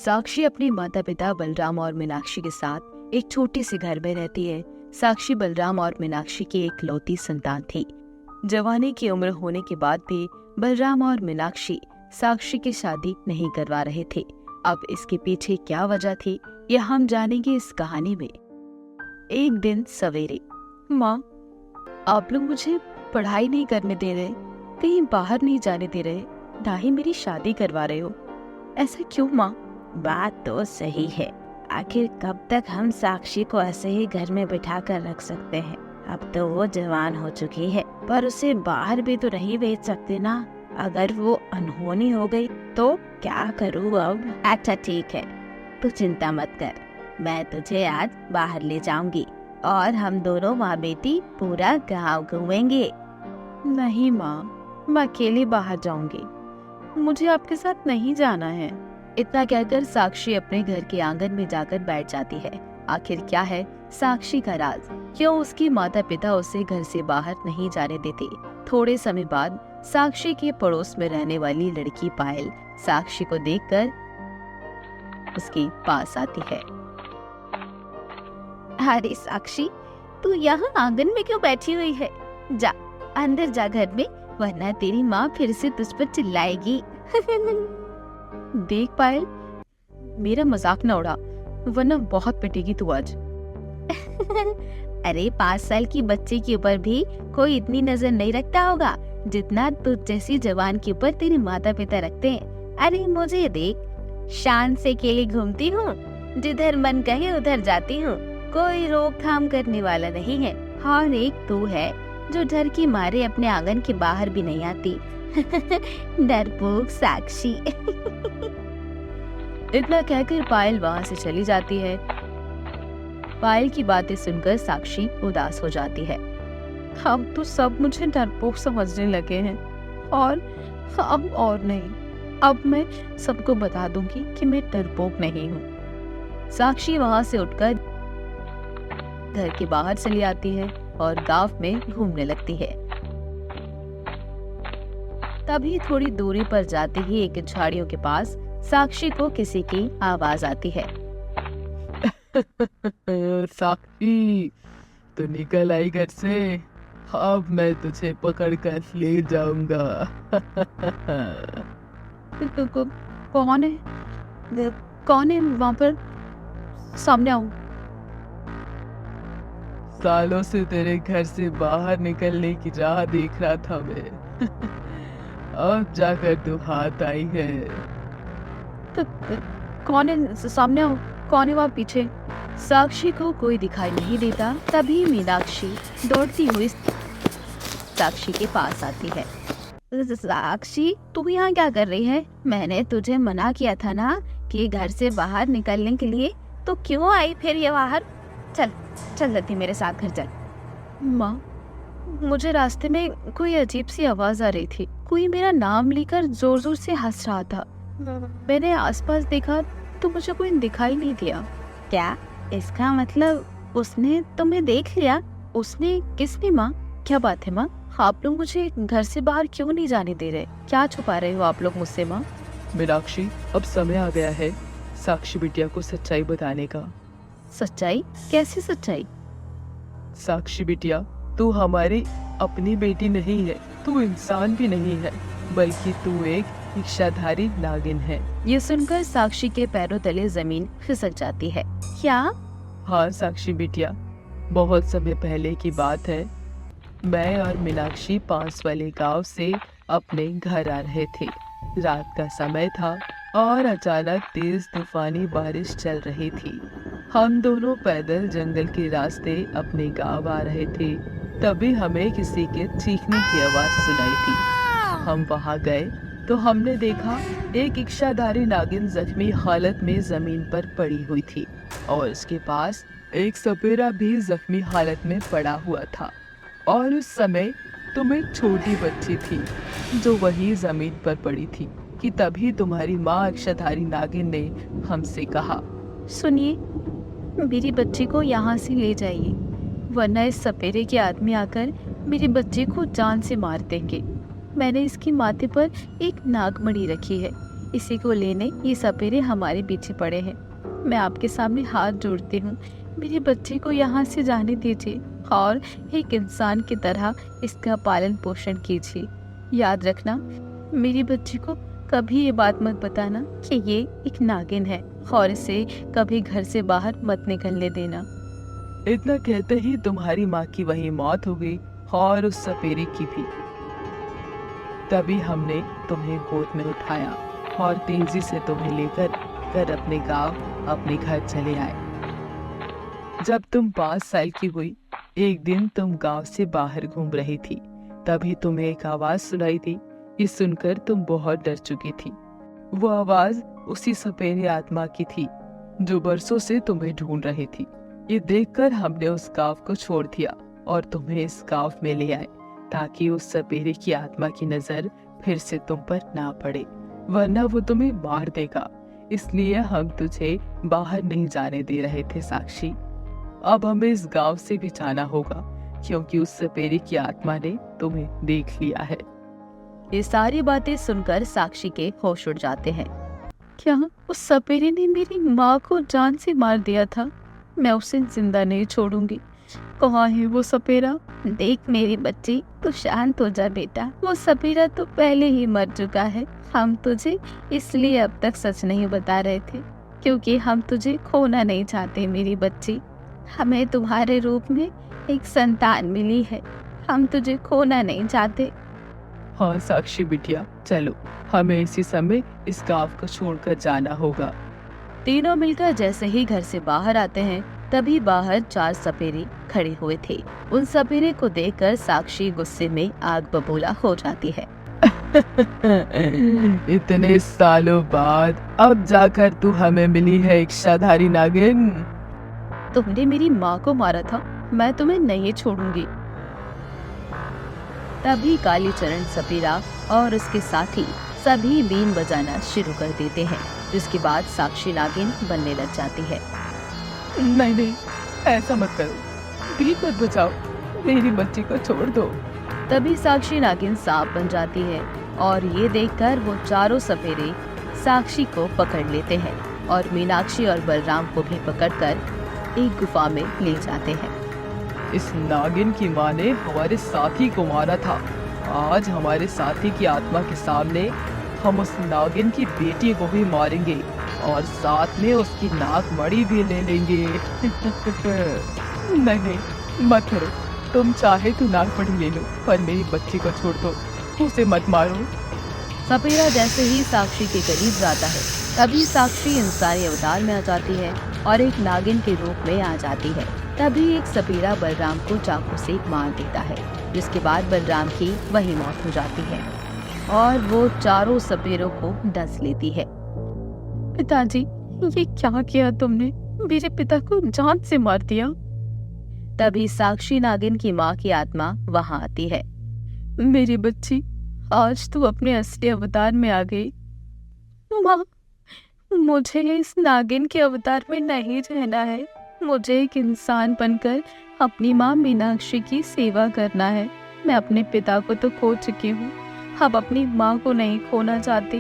साक्षी अपने माता पिता बलराम और मीनाक्षी के साथ एक छोटे से घर में रहती है। साक्षी बलराम और मीनाक्षी की एक लौती संतान थी। जवानी की उम्र होने के बाद भी बलराम और मीनाक्षी साक्षी की शादी नहीं करवा रहे थे। अब इसके पीछे क्या वजह थी, यह हम जानेंगे इस कहानी में। एक दिन सवेरे, माँ, आप लोग मुझे पढ़ाई नहीं करने दे रहे, कहीं बाहर नहीं जाने दे रहे, ना ही मेरी शादी करवा रहे हो, ऐसा क्यों माँ? बात तो सही है। आखिर कब तक हम साक्षी को ऐसे ही घर में बिठा कर रख सकते हैं? अब तो वो जवान हो चुकी है, पर उसे बाहर भी तो नहीं भेज सकते ना। अगर वो अनहोनी हो गई तो क्या करूँ अब? अच्छा ठीक है, तू चिंता मत कर, मैं तुझे आज बाहर ले जाऊंगी और हम दोनों माँ बेटी पूरा गाँव घूमेंगे। नहीं माँ, मैं अकेली बाहर जाऊंगी, मुझे आपके साथ नहीं जाना है। इतना कहकर साक्षी अपने घर के आंगन में जाकर बैठ जाती है। आखिर क्या है साक्षी का राज? क्यों उसके माता पिता उसे घर से बाहर नहीं जाने देते? थोड़े समय बाद साक्षी के पड़ोस में रहने वाली लड़की पायल साक्षी को देखकर उसके पास आती है। अरे साक्षी, तू यहाँ आंगन में क्यों बैठी हुई है? जा अंदर जा घर में, वरना तेरी माँ फिर से तुझ पर चिल्लाएगी। देख पायल, मेरा मजाक न उड़ा, वरना बहुत पिटेगी तू आज। अरे 5 साल की बच्चे के ऊपर भी कोई इतनी नजर नहीं रखता होगा जितना तू जैसी जवान के ऊपर तेरे माता पिता रखते हैं। अरे मुझे देख, शान से अकेली घूमती हूँ, जिधर मन कहे उधर जाती हूँ, कोई रोकथाम करने वाला नहीं है। और एक तू है जो डर के मारे अपने आंगन के बाहर भी नहीं आती। डरपोक साक्षी। इतना कहकर पायल वहाँ से चली जाती है। पायल की बातें सुनकर साक्षी उदास हो जाती है। अब तो सब मुझे डरपोक समझने लगे हैं, और अब और नहीं, अब मैं सबको बता दूंगी कि मैं डरपोक नहीं हूँ। साक्षी वहाँ से उठकर घर के बाहर चली आती है और गांव में घूमने लगती है। तभी थोड़ी दूरी पर जाते ही एक झाड़ियों के पास साक्षी को किसी की आवाज आती है। साक्षी, तू निकल आई घर से, अब मैं तुझे पकड़ कर ले जाऊंगा। कौन है? कौन है वहाँ पर? सामने आओ। सालों से तेरे घर से बाहर निकलने की राह देख रहा था मैं। अब जाकर तू हाथ आई है। तो कौन है? सामने आओ, कौन है वहाँ पीछे? साक्षी को कोई दिखाई नहीं देता। तभी मीनाक्षी दौड़ती हुई साक्षी के पास आती है। साक्षी, तू यहाँ क्या कर रही है? मैंने तुझे मना किया था ना कि घर से बाहर निकलने के लिए, तो क्यों आई फिर ये बाहर? चल चल जल्दी मेरे साथ घर चल। माँ, मुझे रास्ते में कोई अजीब सी आवाज आ रही थी। कोई मेरा नाम लेकर जोर जोर से हंस रहा था। मैंने आसपास देखा तो मुझे कोई दिखाई नहीं दिया। क्या इसका मतलब उसने तुम्हें देख लिया? उसने? किसने माँ? क्या बात है माँ? आप लोग मुझे घर से बाहर क्यों नहीं जाने दे रहे? क्या छुपा रहे हो आप लोग मुझसे माँ? मीनाक्षी, अब समय आ गया है साक्षी बिटिया को सच्चाई बताने का। सच्चाई? कैसी सच्चाई? साक्षी बिटिया, तू हमारी अपनी बेटी नहीं है, तू इंसान भी नहीं है, बल्कि तू एक इच्छाधारी नागिन है। ये सुनकर साक्षी के पैरों तले जमीन खिसक जाती है। क्या? हाँ साक्षी बिटिया, बहुत समय पहले की बात है। मैं और मीनाक्षी पास वाले गांव से अपने घर आ रहे थे। रात का समय था और अचानक तेज तूफानी बारिश चल रही थी। हम दोनों पैदल जंगल के रास्ते अपने गांव आ रहे थे। तभी हमें किसी के चीखने की आवाज सुनाई थी। हम वहां गए तो हमने देखा एक इच्छाधारी नागिन जख्मी हालत में जमीन पर पड़ी हुई थी और उसके पास एक सपेरा भी जख्मी हालत में पड़ा हुआ था। और उस समय तुम एक छोटी बच्ची थी जो वही जमीन पर पड़ी थी कि तभी तुम्हारी माँ इच्छाधारी नागिन ने हमसे कहा, सुनिए, मेरी बच्ची को यहाँ से ले जाइए, वरना इस सपेरे के आदमी आकर मेरे बच्चे को जान से मार देंगे। मैंने इसकी माथे पर एक नागमणि रखी है, इसी को लेने ये सपेरे हमारे पीछे पड़े हैं। मैं आपके सामने हाथ जोड़ती हूँ, मेरे बच्चे को यहाँ से जाने दीजिए और एक इंसान की तरह इसका पालन पोषण कीजिए। याद रखना, मेरी बच्ची को कभी ये बात मत बताना कि ये एक नागिन है और इसे कभी घर से बाहर मत निकलने देना। इतना कहते ही तुम्हारी माँ की वही मौत हो गई और उस सपेरे की भी। तभी हमने तुम्हें गोद में उठाया और तेजी से तुम्हें लेकर अपने गांव, अपने घर चले आए। जब तुम 5 साल की हुई, एक दिन तुम गांव से बाहर घूम रही थी, तभी तुम्हें एक आवाज सुनाई दी। ये सुनकर तुम बहुत डर चुकी थी। वो आवाज उसी सपेरे आत्मा की थी जो बरसों से तुम्हें ढूंढ रही थी। ये देखकर हमने उस गांव को छोड़ दिया और तुम्हें इस गांव में ले आए ताकि उस सपेरे की आत्मा की नजर फिर से तुम पर ना पड़े, वरना वो तुम्हें मार देगा। इसलिए हम तुझे बाहर नहीं जाने दे रहे थे साक्षी। अब हमें इस गांव से भी जाना होगा क्योंकि उस सपेरे की आत्मा ने तुम्हें देख लिया है। ये सारी बातें सुनकर साक्षी के होश उड़ जाते हैं। क्या उस सपेरे ने मेरी माँ को जान से मार दिया था? मैं उसे जिंदा नहीं छोड़ूंगी। कहाँ है वो सपेरा? देख मेरी बच्ची, तू शांत हो जा बेटा। वो सपेरा तो पहले ही मर चुका है। हम तुझे इसलिए अब तक सच नहीं बता रहे थे क्योंकि हम तुझे खोना नहीं चाहते मेरी बच्ची। हमें तुम्हारे रूप में एक संतान मिली है, हम तुझे खोना नहीं चाहते। हाँ साक्षी बिटिया, चलो हमें इसी समय इस गांव को छोड़कर जाना होगा। तीनों मिलकर जैसे ही घर से बाहर आते हैं, तभी बाहर 4 सपेरे खड़े हुए थे। उन सपेरे को देखकर साक्षी गुस्से में आग बबूला हो जाती है। इतने सालों बाद अब जाकर तू हमें मिली है इच्छाधारी नागिन। तुमने मेरी माँ को मारा था, मैं तुम्हें नहीं छोड़ूंगी। तभी कालीचरण सपेरा और उसके साथी सभी बीन बजाना शुरू कर देते हैं, जिसके बाद साक्षी नागिन बनने लग जाती है। नहीं नहीं, ऐसा मत करो, बीन मत बजाओ, मेरी बच्ची को छोड़ दो। तभी साक्षी नागिन सांप बन जाती है और ये देखकर वो चारों सपेरे साक्षी को पकड़ लेते हैं और मीनाक्षी और बलराम को भी पकड़कर एक गुफा में ले जाते हैं। इस नागिन की माँ ने हमारे साथी को मारा था। आज हमारे साथी की आत्मा के सामने हम उस नागिन की बेटी को भी मारेंगे और साथ में उसकी नाक मणि भी ले लेंगे। नहीं, मत करो, तुम चाहे तो नाक मणि ले लो, पर मेरी बच्ची को छोड़ दो, उसे मत मारो। सपेरा जैसे ही साक्षी के करीब जाता है, तभी साक्षी इंसानी अवतार में आ जाती है और एक नागिन के रूप में आ जाती है। तभी एक सपेरा बलराम को चाकू से मार देता है, जिसके बाद बलराम की वही मौत हो जाती है और वो चारों सपेरों को डस लेती है। पिताजी, ये क्या किया तुमने? मेरे पिता को जान से मार दिया। तभी साक्षी नागिन की माँ की आत्मा वहाँ आती है। मेरी बच्ची, आज तू अपने असली अवतार में आ गई। माँ, मुझे इस नागिन के अवतार में नहीं रहना है। मुझे एक इंसान बनकर अपनी माँ मीनाक्षी की सेवा करना है। मैं अपने पिता को तो खो चुकी हूँ, अब अपनी माँ को नहीं खोना चाहती।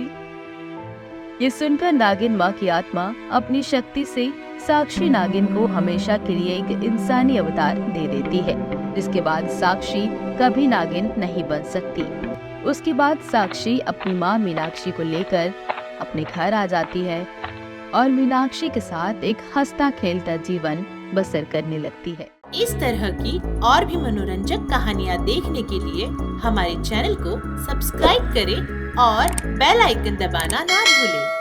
ये सुनकर नागिन माँ की आत्मा अपनी शक्ति से साक्षी नागिन को हमेशा के लिए एक इंसानी अवतार दे देती है, जिसके बाद साक्षी कभी नागिन नहीं बन सकती। उसके बाद साक्षी अपनी माँ मीनाक्षी को लेकर अपने घर आ जाती है और मीनाक्षी के साथ एक हंसता खेलता जीवन बसर करने लगती है। इस तरह की और भी मनोरंजक कहानियाँ देखने के लिए हमारे चैनल को सब्सक्राइब करें और बेल आइकन दबाना ना भूलें।